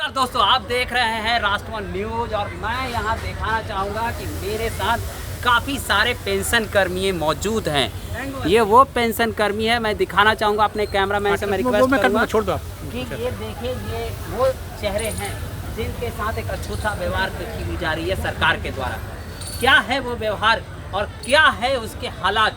नमस्कार दोस्तों, आप देख रहे हैं राष्ट्रवन न्यूज और मैं यहां दिखाना चाहूँगा कि मेरे साथ काफ़ी सारे पेंशन कर्मी मौजूद हैं। ये वो पेंशन कर्मी है, मैं दिखाना चाहूँगा अपने कैमरामैन से मैं रिक्वेस्ट करूँगा छोड़ दो कि ये देखिए, ये वो चेहरे हैं जिनके साथ एक अछूता व्यवहार की जा रही है सरकार के द्वारा। क्या है वो व्यवहार और क्या है उसके हालात,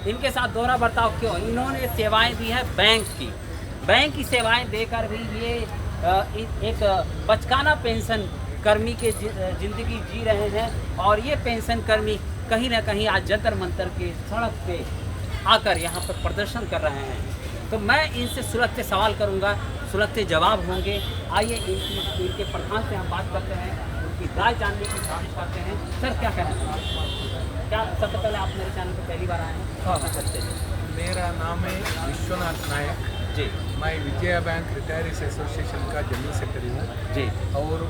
इनके साथ दोहरा बर्ताव क्यों? इन्होंने सेवाएं दी है बैंक की सेवाएं देकर भी ये एक बचकाना पेंशन कर्मी के ज़िंदगी जी रहे हैं और ये पेंशन कर्मी कहीं ना कहीं आज जंतर मंतर के सड़क पे आकर यहाँ पर प्रदर्शन कर रहे हैं। तो मैं इनसे सुलझते सवाल करूँगा, सुलझते जवाब होंगे। आइए इनके प्रधान से हम बात करते हैं, उनकी राय जानने की कोशिश करते हैं। सर, क्या कहना चाहेंगे? क्या सबसे पहले आप मेरे चैनल पर पहली बार आए हैं? हाँ। करते हैं। मेरा नाम है विश्वनाथ नायक जी मैं विजया बैंक रिटायरीज एसोसिएशन का जनरल सेक्रेटरी हूँ जी और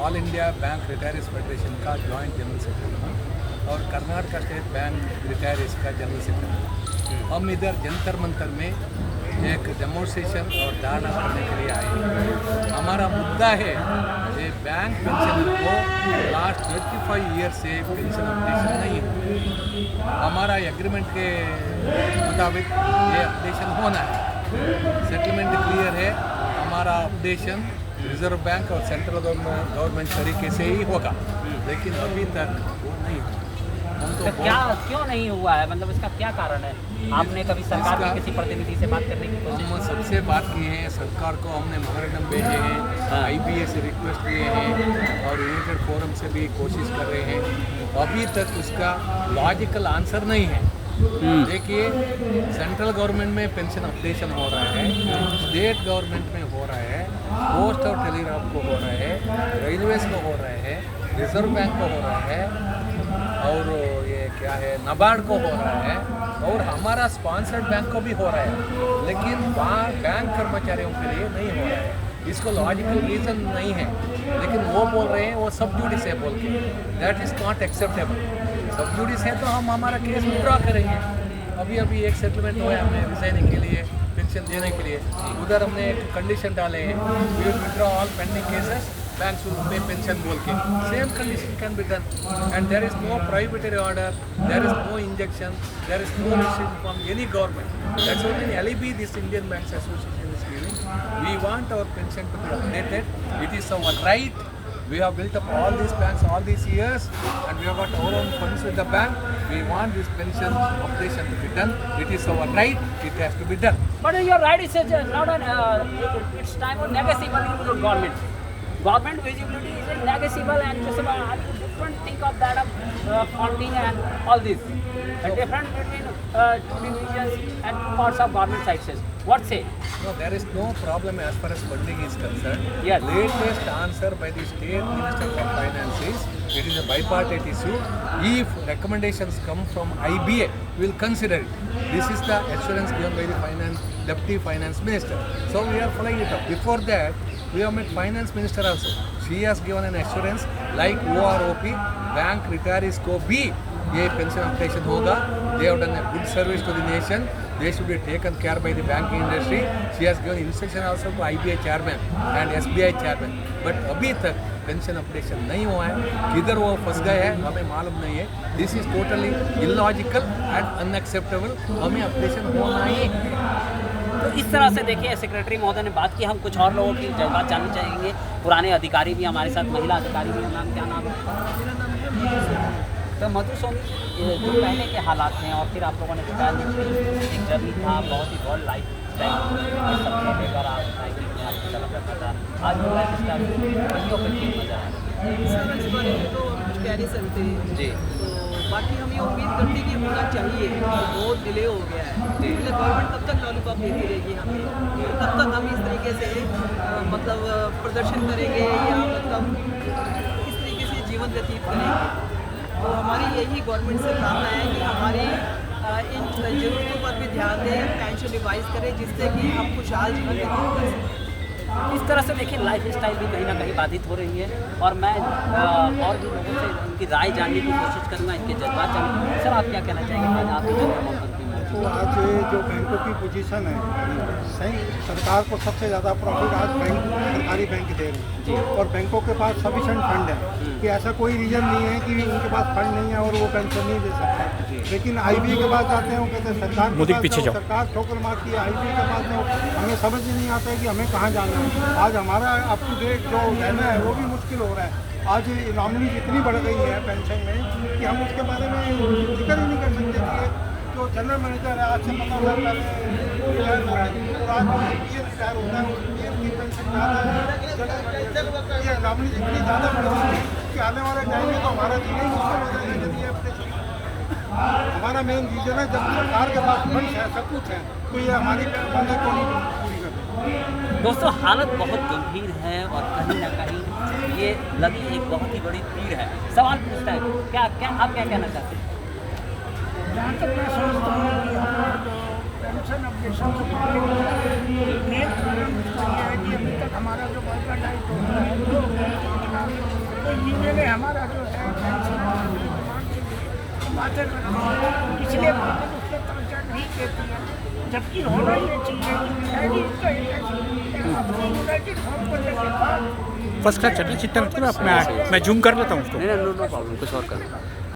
all India bank retirees federation का जॉइंट जनरल सेक्रेटरी हूँ और कर्नाटका स्टेट बैंक रिटायरीज का जनरल सेक्रेटरी हूँ। हम इधर जंतर मंतर में एक डेमोन्स्ट्रेशन और धरना करने के लिए आए हैं। हमारा मुद्दा है ये बैंक पेंशनर को लास्ट 25 ईयर से पेंशन अपडेशन नहीं हुआ। हमारा एग्रीमेंट के मुताबिक ये अपडेशन होना है। सेटलमेंट क्लियर है, हमारा अपडेशन रिजर्व बैंक और सेंट्रल गवर्नमेंट तरीके से ही होगा, लेकिन अभी तक वो नहीं हुआ। तो क्या क्यों नहीं हुआ है, मतलब इसका क्या कारण है? आपने कभी सरकार के किसी प्रतिनिधि से बात करने की कोशिश? हम सबसे बात की है, सरकार को हमने मेमोरेंडम भेजे हैं, IBA से रिक्वेस्ट किए हैं और यूनाइटेड फोरम से भी कोशिश कर रहे हैं। अभी तक उसका लॉजिकल आंसर नहीं है। देखिए, सेंट्रल गवर्नमेंट में पेंशन अपडेशन हो रहा है, स्टेट गवर्नमेंट में हो रहा है, पोस्ट और टेलीग्राफ को हो रहा है, रेलवेज को हो रहा है, रिजर्व बैंक को हो रहा है और ये क्या है नाबार्ड को हो रहा है और हमारा स्पॉन्सर्ड बैंक को भी हो रहा है, लेकिन बैंक कर्मचारियों के लिए नहीं हो रहा है। इसको लॉजिकल रीज़न नहीं है, लेकिन वो बोल रहे हैं वो सब जुडिस है बोल के। That is not acceptable. सब जुडिस है तो हम हमारा केस विड्रॉ करेंगे। अभी एक सेटलमेंट हुआ है हमें रिजाइन के लिए, पेंशन देने के लिए। उधर हमने एक कंडीशन डाले हैं, we will withdraw all pending cases, bank should pay pension बोल के। Same condition can be done and there is no prohibitory order, there is no injection, there is no restriction from any government. That's only LIB this Indian Banks Association is giving. We want our pension to be updated. It is our right. We have built up all these banks all these years and we have got our own funds with the bank. We want this pension updation to be done. It is our right. It has to be done. But your right is not an it's time on negotiable in the government. Government visibility is negotiable and just different think of that funding and all this. And different between two divisions and parts of government sections. What say? No, there is no problem as far as funding is concerned. Yes. Latest answer by the State Minister for Finance is it is a bipartite issue. If recommendations come from IBA, we will consider it. This is the assurance given by the Deputy Finance Minister. So we are following it up. Before that, we have met Finance Minister also. She has given an assurance like OROP, bank retirees को भी ये pension updation होगा. They have done a good service to the nation. They should be taken care by the banking industry. She has given instruction also to IBA chairman and SBI chairman. But अभी तक pension updation नहीं हुआ है। किधर वो फंस गए हैं हमें मालूम नहीं है। This is totally illogical and unacceptable. हमें अपडेशन होना ही है। तो इस तरह से देखिए, सेक्रेटरी महोदय ने बात की। हम कुछ और लोगों की जज्बात जानना चाहेंगे। पुराने अधिकारी भी हमारे साथ, महिला अधिकारी भी। नाम क्या नाम है? तो मधु सोनी, जो पहले के हालात हैं और फिर आप लोगों ने बताया एक जर्नी था, बहुत ही वर्ल्ड लाइफ स्टाइल सबको लेकर आप बाइकिंग में आपको चला करता था। आज वो लाइफ स्टाइल वही ओपन की मजा है सर। इस बारे में तो कुछ कह नहीं सकते जी। तो बाकी हम ये उम्मीद करते कि होना चाहिए। बहुत डिले हो गया है, इसलिए गवर्नमेंट कब तक लॉलीपॉप देती रहेगी हमें? कब तक हम इस तरीके से मतलब प्रदर्शन करेंगे या मतलब इस तरीके से जीवन व्यतीत करेंगे? तो हमारी यही गवर्नमेंट से प्रार्थना है कि हमारी इन ज़रूरतों पर भी ध्यान दें, पेंशन रिवाइज करें, जिससे कि हम खुशहाल जीवन व्यतीत कर सकें। इस तरह से देखिए, लाइफ स्टाइल भी कहीं ना कहीं बाधित हो रही है और मैं और भी लोगों से उनकी राय जानने की कोशिश करूँगा, इनके जज्बात जानने। सर, आप क्या कहना चाहेंगे? आज आप तो आज जो बैंकों की पोजीशन है, सरकार को सबसे ज़्यादा प्रॉफिट आज सरकारी बैंक दे रहे हैं और बैंकों के पास सफिशेंट फंड है कि ऐसा कोई रीज़न नहीं है कि उनके पास फंड नहीं है और वो पेंशन नहीं दे सकते। लेकिन आईबी के पास जाते हैं, वो कहते हैं सरकार के पास जाओ, सरकार ठोकर मारती है, आईबी के पास जाओ, हमें समझ ही नहीं आता है कि हमें कहाँ जाना है। आज हमारा अप टू डेट जो रहना है वो भी मुश्किल हो रहा है। आज नॉमिनीज इतनी बढ़ गई है पेंशन में कि हम उसके बारे में जिक्र ही नहीं कर सकते कि जो जनरल मैनेजर है आज से 15 साल पहले रिटायर हुआ है और आज पीएम रिटायर होता है, पीएम की पेंशन ज़्यादा है। ये नॉमिनीज इतनी ज़्यादा बढ़ गई है कि आने वाले टाइम में तो हमारा जीना ही मुश्किल हो जाएगा। जब ये अपने हमारा मेन रीजन है, जब सरकार के पास फंड है, सब कुछ है, तो ये हमारी मांगें क्यों नहीं पूरी करते। दोस्तों हालत बहुत गंभीर है और कहीं ना कहीं ये लगी एक बहुत ही बड़ी तीर है। सवाल पूछता है क्या क्या आप क्या कहना चाहते हैं? जहाँ तक मैं समझता हूँ कि हमारा जो पेंशन अपडेशन से मेन कारण उसका यह है कि अभी तक हमारा जो वर्कर डाइट होता है तो यूनियन ने हमारा जो है पेंशन डिमांड के लिए बातें करती है, इसलिए गवर्नमेंट उस पर तवज्जो नहीं देती है। जबकि होना ये चाहिए कि अपनी यूनाइटेड फॉर्म करने के बाद फर्स्ट क्लास चटनी चिट्टा मैं जूम कर लेता हूँ उसको। नहीं नो प्रॉब्लम, कुछ और कर